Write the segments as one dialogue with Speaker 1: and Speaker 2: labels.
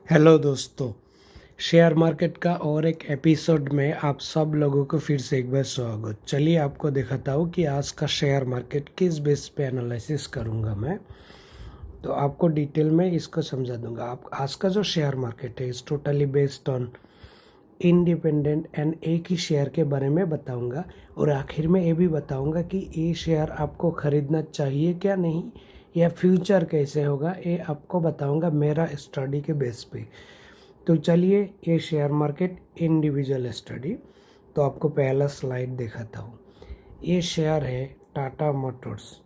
Speaker 1: Hello दोस्तों। Share market का और एक एपिसोड में आप सब लोगों को फिर से एक बार स्वागत। चलिए आपको दिखाता हूँ कि आज का शेयर मार्केट किस बेस पे एनालिसिस करूँगा मैं। तो आपको डिटेल में इसको समझा दूंगा। आप आज का जो शेयर मार्केट है इस totally based on independent and एक ही शेयर के बारे में बताऊंगा और आखिर में ये भी बताऊंगा कि ये शेयर आपको ख़रीदना चाहिए क्या नहीं, या फ्यूचर कैसे होगा, ये आपको बताऊंगा मेरा स्टडी के बेस पे। तो चलिए ये शेयर मार्केट इंडिविजुअल स्टडी। तो आपको पहला स्लाइड दिखाता हूँ। ये शेयर है टाटा मोटर्स।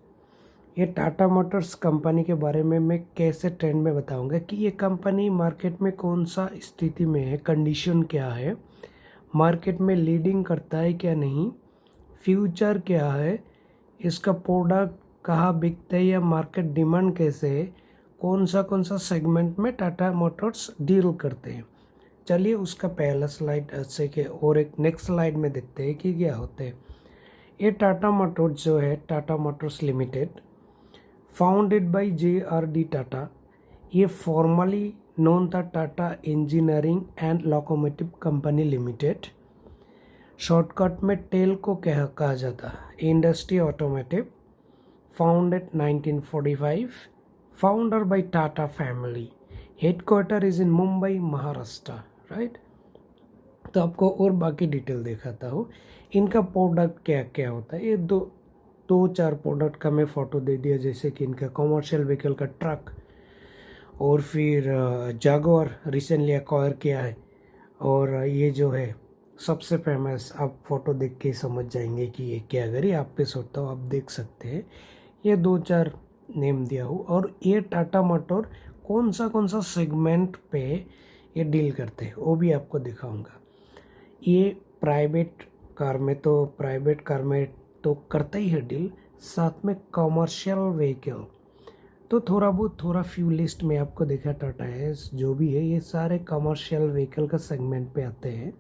Speaker 1: ये टाटा मोटर्स कंपनी के बारे में मैं कैसे ट्रेंड में बताऊंगा कि ये कंपनी मार्केट में कौन सा स्थिति में है, कंडीशन क्या है, मार्केट में लीडिंग करता है क्या नहीं, फ्यूचर क्या है, इसका प्रोडक्ट कहाँ बिकता है या मार्केट डिमांड कैसे है, कौन सा सेगमेंट में टाटा मोटर्स डील करते हैं। चलिए उसका पहला स्लाइड से के और एक नेक्स्ट स्लाइड में देखते हैं कि क्या होते हैं। ये टाटा मोटर्स जो है Tata motors limited, founded by J R D. Tata. ये फॉर्मली नोन था Tata engineering and locomotive company limited. Shortcut में टेल को कहा जाता है। Industry automotive, founded 1945, founder by Tata family, headquarter is in Mumbai Maharashtra, right. तो आपको और बाकी डिटेल दिखाता हूँ। इनका प्रोडक्ट क्या क्या होता है, ये दो दो चार प्रोडक्ट का मैं फ़ोटो दे दिया, जैसे कि इनका कमर्शियल व्हीकल का ट्रक, और फिर जागुआर रिसेंटली एक्वायर किया है। और ये जो है सबसे फेमस, आप फोटो देख के समझ जाएंगे कि ये क्या, अगर ये आप पे सोचता हो आप देख सकते हैं। ये दो चार नेम दिया हूँ। और ये टाटा मोटर कौन सा सेगमेंट पे ये डील करते हैं वो भी आपको दिखाऊंगा। ये प्राइवेट कार में तो करता ही है डील, साथ में कमर्शियल व्हीकल तो थोड़ा फ्यू लिस्ट में आपको देखा। टाटा है जो भी है ये सारे कमर्शियल व्हीकल का सेगमेंट पे आते हैं।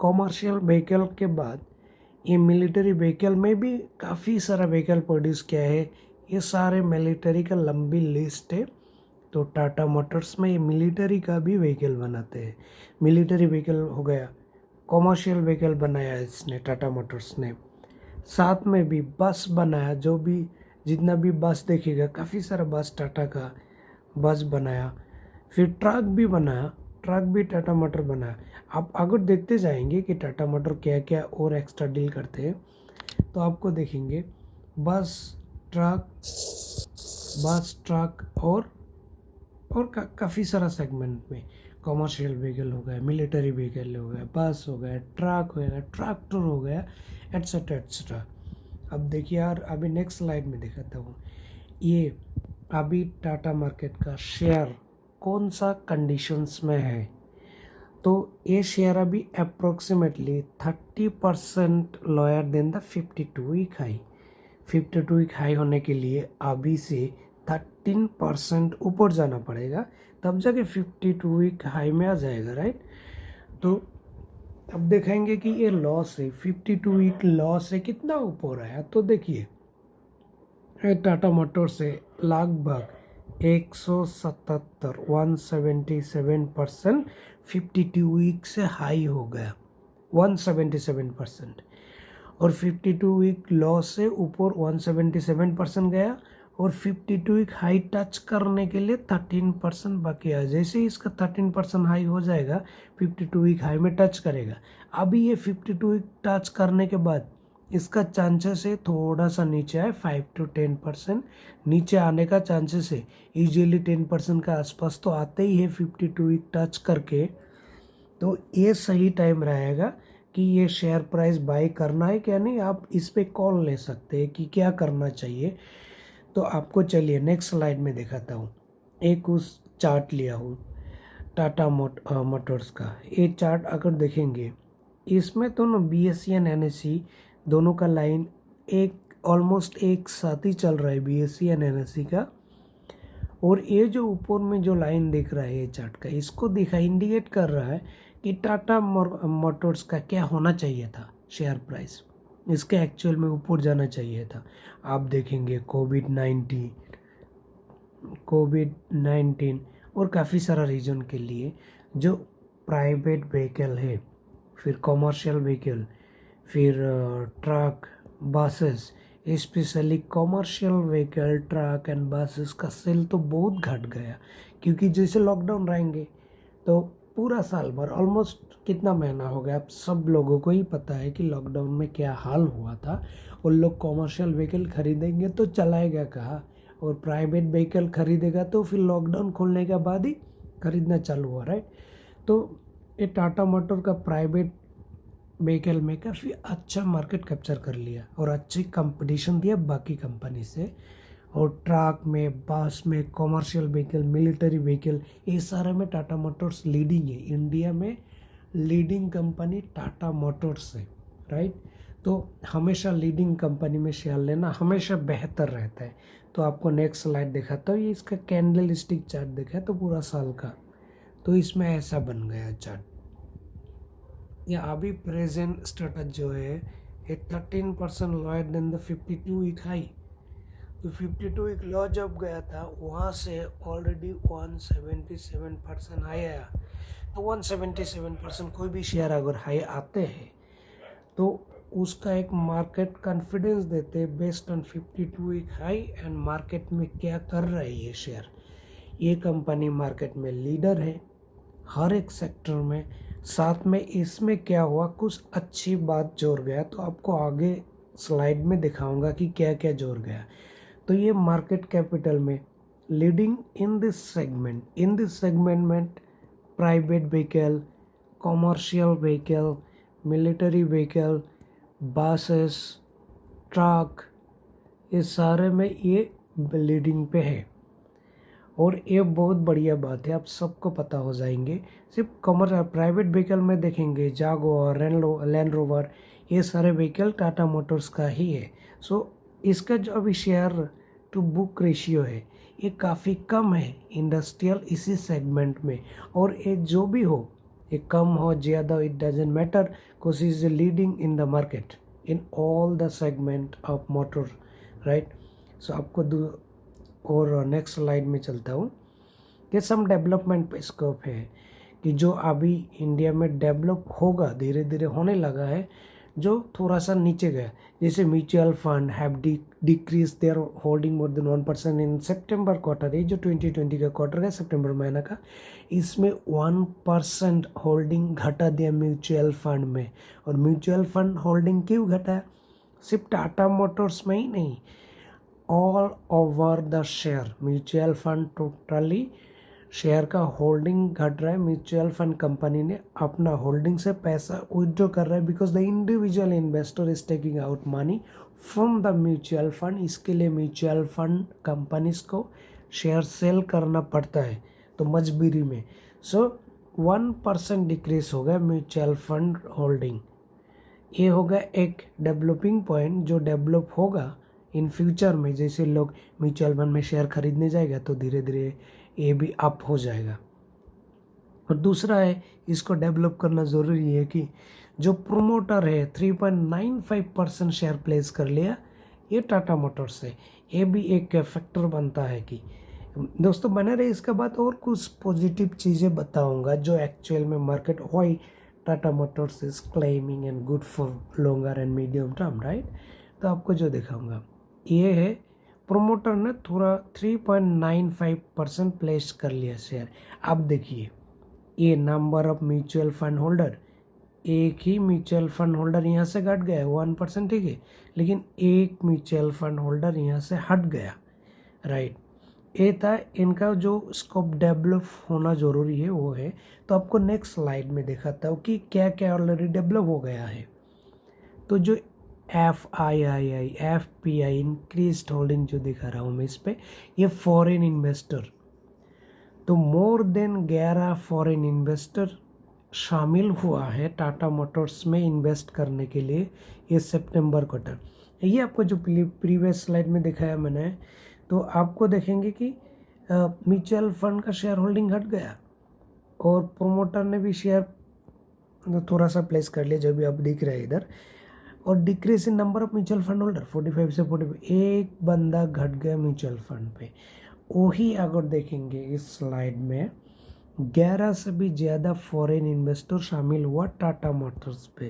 Speaker 1: कमर्शियल व्हीकल के बाद ये मिलिट्री व्हीकल में भी काफ़ी सारा व्हीकल प्रोड्यूस किया है। ये सारे मिलिट्री का लंबी लिस्ट है। तो टाटा मोटर्स में ये मिलिट्री का भी व्हीकल बनाते हैं। मिलिट्री व्हीकल हो गया, कमर्शियल व्हीकल बनाया इसने टाटा मोटर्स ने, साथ में भी बस बनाया। जो भी जितना भी बस देखेगा काफ़ी सारा बस टाटा का बस बनाया। फिर ट्रक भी बनाया, ट्रक भी टाटा मोटर बनाया। आप अगर देखते जाएंगे कि टाटा मोटर क्या क्या और एक्स्ट्रा डील करते हैं तो आपको देखेंगे बस ट्रक, और काफ़ी सारा सेगमेंट में कमर्शियल व्हीकल हो गया, मिलिट्री व्हीकल हो गया, बस हो गया, ट्रक हो गया, ट्रैक्टर हो गया, एट्सेट्रा एट्सेट्रा। अब देखिए यार, अभी नेक्स्ट स्लाइड में दिखाता हूँ। ये अभी टाटा मार्केट का शेयर कौन सा कंडीशंस में है। तो ये शेयर अभी approximately 30% lower than the 52 week high. 52 week high होने के लिए अभी से 13% ऊपर जाना पड़ेगा, तब जाके 52 वीक हाई में आ जाएगा, राइट। तो अब देखेंगे कि ये लॉस है, 52 वीक लॉस है कितना ऊपर आया। तो देखिए टाटा मोटर से लगभग 177 177% 52 वीक से हाई हो गया, 177%। और 52 वीक लॉस से ऊपर 177% गया, और 52 वीक हाई टच करने के लिए 13% बाकी है। जैसे ही इसका 13% हाई हो जाएगा 52 वीक हाई में टच करेगा। अभी ये 52 वीक टच करने के बाद इसका चांसेस है थोड़ा सा नीचे आए, 5 to 10% नीचे आने का चांसेस है। इजीली 10% का आसपास तो आते ही है 52 वीक टच करके। तो ये सही टाइम रहेगा कि ये शेयर प्राइस बाई करना है क्या नहीं। आप इस पे कॉल ले सकते हैं कि क्या करना चाहिए। तो आपको चलिए नेक्स्ट स्लाइड में दिखाता हूँ। एक उस चार्ट लिया हूँ टाटा मोटर्स का। ये चार्ट अगर देखेंगे इसमें तो ना BSE एंड NSE दोनों का लाइन एक ऑलमोस्ट एक साथ ही चल रहा है, BSE एंड NSE का। और ये जो ऊपर में जो लाइन दिख रहा है ये चार्ट का, इसको दिखा इंडिकेट कर रहा है कि टाटा मोटर्स का क्या होना चाहिए था शेयर प्राइस। इसके एक्चुअल में ऊपर जाना चाहिए था। आप देखेंगे कोविड 19 और काफ़ी सारा रीजन के लिए जो प्राइवेट व्हीकल है, फिर कॉमर्शियल व्हीकल, फिर truck, buses, specially commercial vehicle, truck and buses का सेल तो बहुत घट गया, क्योंकि जैसे लॉकडाउन रहेंगे तो पूरा साल भर ऑलमोस्ट कितना महीना हो गया, आप सब लोगों को ही पता है कि लॉकडाउन में क्या हाल हुआ था। उन लोग कॉमर्शियल व्हीकल खरीदेंगे तो चलाएगा कहाँ, और प्राइवेट व्हीकल खरीदेगा तो फिर लॉकडाउन खोलने के बाद ही खरीदना चालू हुआ, राइट। तो ये टाटा मोटर का प्राइवेट व्हीकल में काफ़ी अच्छा मार्केट कैप्चर कर लिया और अच्छी कंपटीशन दिया बाकी कंपनी से। और ट्रक में, बस में, कॉमर्शियल व्हीकल, मिलिट्री व्हीकल, ये सारे में टाटा मोटर्स लीडिंग है। इंडिया में लीडिंग कंपनी टाटा मोटर्स है, राइट। तो हमेशा लीडिंग कंपनी में शेयर लेना हमेशा बेहतर रहता है। तो आपको नेक्स्ट स्लाइड दिखाता हूँ, ये इसका कैंडल स्टिक चार्ट देखा है तो पूरा साल का, तो इसमें ऐसा बन गया चार्ट। या अभी प्रेजेंट स्टेटस जो है ये 13% lower than the 52 week high. तो 52 वीक लो जब गया था वहाँ से ऑलरेडी 177% हाई आया। तो 177% कोई भी शेयर अगर हाई आते हैं तो उसका एक मार्केट कॉन्फिडेंस देते हैं based on 52 week high and market में क्या कर रहा है ये शेयर। ये कंपनी मार्केट में लीडर है हर एक सेक्टर में। साथ में इसमें क्या हुआ, कुछ अच्छी बात जोड़ गया, तो आपको आगे स्लाइड में दिखाऊंगा कि क्या क्या जोड़ गया। तो ये मार्केट कैपिटल में लीडिंग इन दिस सेगमेंट में private vehicle, commercial vehicle, military vehicle, buses, truck, ये सारे में ये लीडिंग पे है। और ये बहुत बढ़िया बात है, आप सबको पता हो जाएंगे। सिर्फ प्राइवेट व्हीकल में देखेंगे जागुआर, लैंड रोवर, ये सारे व्हीकल टाटा मोटर्स का ही है। सो इसका जो अभी शेयर टू बुक रेशियो है ये काफ़ी कम है इंडस्ट्रियल इसी सेगमेंट में। और ये जो भी हो, ये कम हो ज़्यादा, it doesn't matter, because is leading in the market in all the segment of motor, right. So आपको और नेक्स्ट स्लाइड में चलता हूँ कि सम डेवलपमेंट पे स्कोप है कि जो अभी इंडिया में डेवलप होगा, धीरे धीरे होने लगा है, जो थोड़ा सा नीचे गया। जैसे mutual fund have decrease there holding more than 1% in September quarter, ये जो 2020 का क्वार्टर है सितंबर महीना का, इसमें 1% होल्डिंग घटा दिया म्यूचुअल फंड में। और म्यूचुअल फंड होल्डिंग क्यों घटा, सिर्फ टाटा मोटर्स में ही नहीं, all over the share mutual fund totally share का होल्डिंग घट रहा है। म्यूचुअल फंड कंपनी ने अपना होल्डिंग से पैसा विड्रॉ कर रहा है, because the individual investor is taking out money from the mutual fund. इसके लिए म्यूचुअल फंड कंपनीज को शेयर सेल करना पड़ता है, तो मजबूरी में। सो 1% डिक्रीज हो गया म्यूचुअल फंड होल्डिंग। ये होगा एक डेवलपिंग पॉइंट जो डेवलप होगा इन फ्यूचर में। जैसे लोग म्यूचुअल फंड में शेयर खरीदने जाएगा तो धीरे धीरे ये भी अप हो जाएगा। और दूसरा है, इसको डेवलप करना ज़रूरी है कि जो प्रोमोटर है 3.95% शेयर प्लेस कर लिया, ये टाटा मोटर्स है। ये भी एक फैक्टर बनता है कि दोस्तों बने रहे, इसके बाद और कुछ पॉजिटिव चीज़ें बताऊंगा जो एक्चुअल में market why Tata Motors is claiming and good for longer and medium term, right. तो आपको जो दिखाऊंगा ये है, प्रोमोटर ने थोड़ा 3.95% प्लेस कर लिया शेयर। अब देखिए ये number of mutual fund holder, एक ही म्यूचुअल फंड होल्डर यहाँ से घट गया 1%, ठीक है, लेकिन एक म्यूचुअल फंड होल्डर यहाँ से हट गया, राइट। ये था इनका जो स्कोप डेवलप होना ज़रूरी है वो है। तो आपको नेक्स्ट स्लाइड में दिखाता हूँ कि क्या क्या ऑलरेडी डेवलप हो गया है। तो जो FPI इंक्रीज होल्डिंग जो दिखा रहा हूँ मैं इस पर, ये फॉरेन इन्वेस्टर, तो मोर देन 11 फॉरेन इन्वेस्टर शामिल हुआ है टाटा मोटर्स में इन्वेस्ट करने के लिए ये सितंबर क्वार्टर। ये आपको जो प्रीवियस स्लाइड में दिखाया मैंने, तो आपको देखेंगे कि म्यूचुअल फंड का शेयर होल्डिंग घट गया और प्रोमोटर ने भी शेयर थोड़ा सा प्लेस कर लिया जो भी अब दिख रहा है इधर। और decrease in number of mutual fund holder 45 से 45, एक बंदा घट गया म्यूचुअल फंड पे। वही अगर देखेंगे इस स्लाइड में 11 से भी ज़्यादा फॉरेन इन्वेस्टर शामिल हुआ टाटा मोटर्स पे,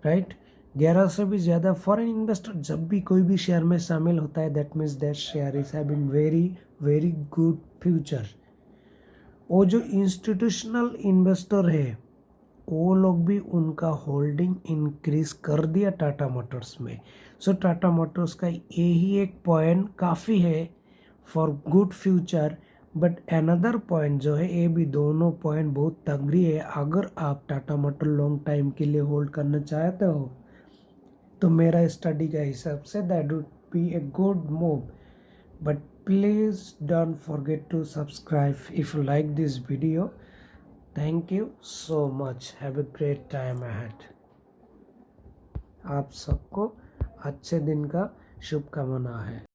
Speaker 1: राइट। 11 से भी ज़्यादा फॉरेन इन्वेस्टर जब भी कोई भी शेयर में शामिल होता है, that means that share is having very very good future. वो जो इंस्टीट्यूशनल इन्वेस्टर है वो लोग भी उनका होल्डिंग इंक्रीज कर दिया टाटा मोटर्स में। सो टाटा मोटर्स का यही एक पॉइंट काफ़ी है for good future. But another point जो है, ये भी दोनों पॉइंट बहुत तगड़ी है। अगर आप टाटा मोटर लॉन्ग टाइम के लिए होल्ड करना चाहते हो तो मेरा स्टडी का हिसाब से that would be a good move. But please don't forget to subscribe if you like this video. Thank you so much, have a great time ahead. आप सबको अच्छे दिन का शुभकामना है।